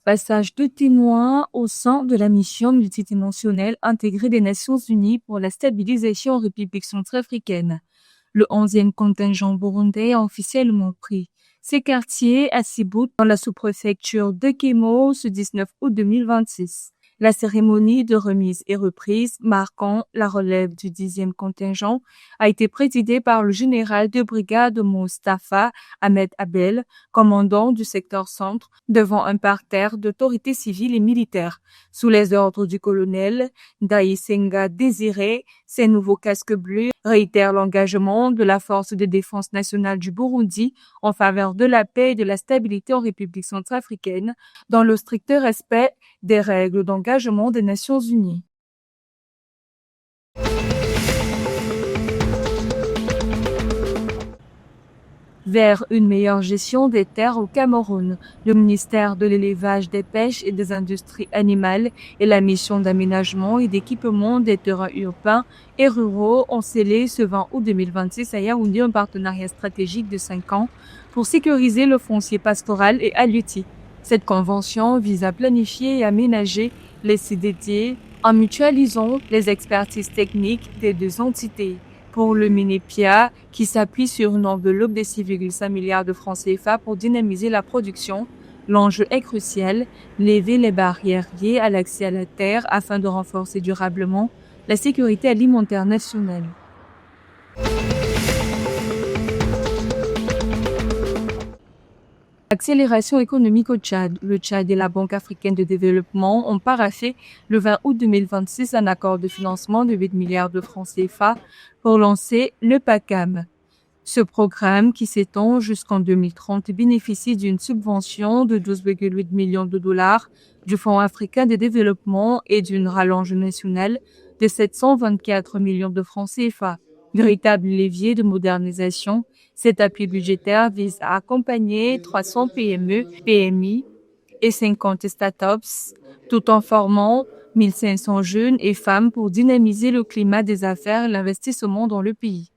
Passage de témoin au sein de la mission multidimensionnelle intégrée des Nations Unies pour la stabilisation en République centrafricaine. Le 11e contingent burundais a officiellement pris ses quartiers à Sibout dans la sous-préfecture de Kémo ce 19 août 2026. La cérémonie de remise et reprise marquant la relève du 10e contingent a été présidée par le général de brigade Moustapha Ahmed Abel, commandant du secteur centre, devant un parterre d'autorités civiles et militaires. Sous les ordres du colonel Ndaïsenga Désiré, ces nouveaux casques bleus réitèrent l'engagement de la Force de défense nationale du Burundi en faveur de la paix et de la stabilité en République centrafricaine, dans le strict respect des règles d'engagement des Nations Unies. Vers une meilleure gestion des terres au Cameroun, le ministère de l'Élevage, des Pêches et des Industries animales et la mission d'aménagement et d'équipement des terrains urbains et ruraux ont scellé ce 20 août 2026 à Yaoundé un partenariat stratégique de 5 ans pour sécuriser le foncier pastoral et halieutique. Cette convention vise à planifier et aménager les sites dédiés en mutualisant les expertises techniques des deux entités. Pour le MINEPIA, qui s'appuie sur une enveloppe de 6,5 milliards de francs CFA pour dynamiser la production, l'enjeu est crucial, lever les barrières liées à l'accès à la terre afin de renforcer durablement la sécurité alimentaire nationale. Accélération économique au Tchad. Le Tchad et la Banque africaine de développement ont paraphé le 20 août 2026 un accord de financement de 8 milliards de francs CFA pour lancer le PACAM. Ce programme, qui s'étend jusqu'en 2030, bénéficie d'une subvention de 12,8 millions de dollars du Fonds africain de développement et d'une rallonge nationale de 724 millions de francs CFA. Véritable levier de modernisation, cet appui budgétaire vise à accompagner 300 PME, PMI et 50 startups, tout en formant 1500 jeunes et femmes pour dynamiser le climat des affaires et l'investissement dans le pays.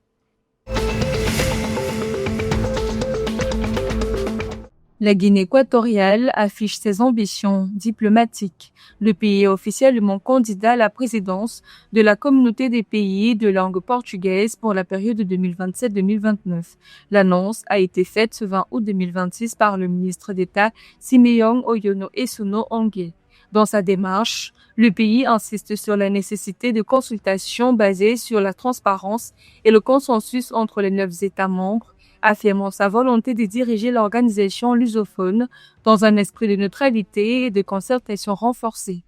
La Guinée équatoriale affiche ses ambitions diplomatiques. Le pays est officiellement candidat à la présidence de la communauté des pays de langue portugaise pour la période 2027-2029. L'annonce a été faite ce 20 août 2026 par le ministre d'État Simeon Oyono Essono Ongué. Dans sa démarche, le pays insiste sur la nécessité de consultations basées sur la transparence et le consensus entre les 9 États membres, affirmant sa volonté de diriger l'organisation lusophone dans un esprit de neutralité et de concertation renforcée.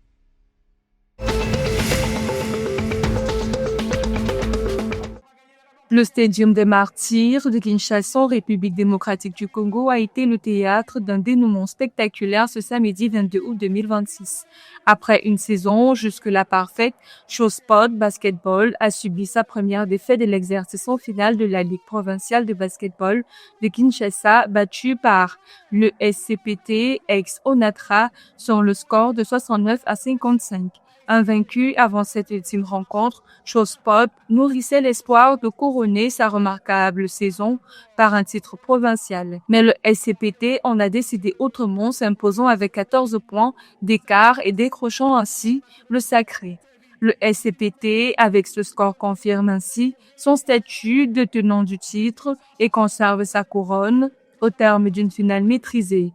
Le Stadium des Martyrs de Kinshasa, en République démocratique du Congo, a été le théâtre d'un dénouement spectaculaire ce samedi 22 août 2026. Après une saison jusque-là parfaite, Showsport Basketball a subi sa première défaite de l'exercice en finale de la Ligue provinciale de basketball de Kinshasa, battue par le SCPT ex-Onatra sur le score de 69-55. Invaincu avant cette ultime rencontre, Showsport nourrissait l'espoir de couronner sa remarquable saison par un titre provincial. Mais le SCPT en a décidé autrement, s'imposant avec 14 points d'écart et décrochant ainsi le sacré. Le SCPT, avec ce score, confirme ainsi son statut de tenant du titre et conserve sa couronne au terme d'une finale maîtrisée.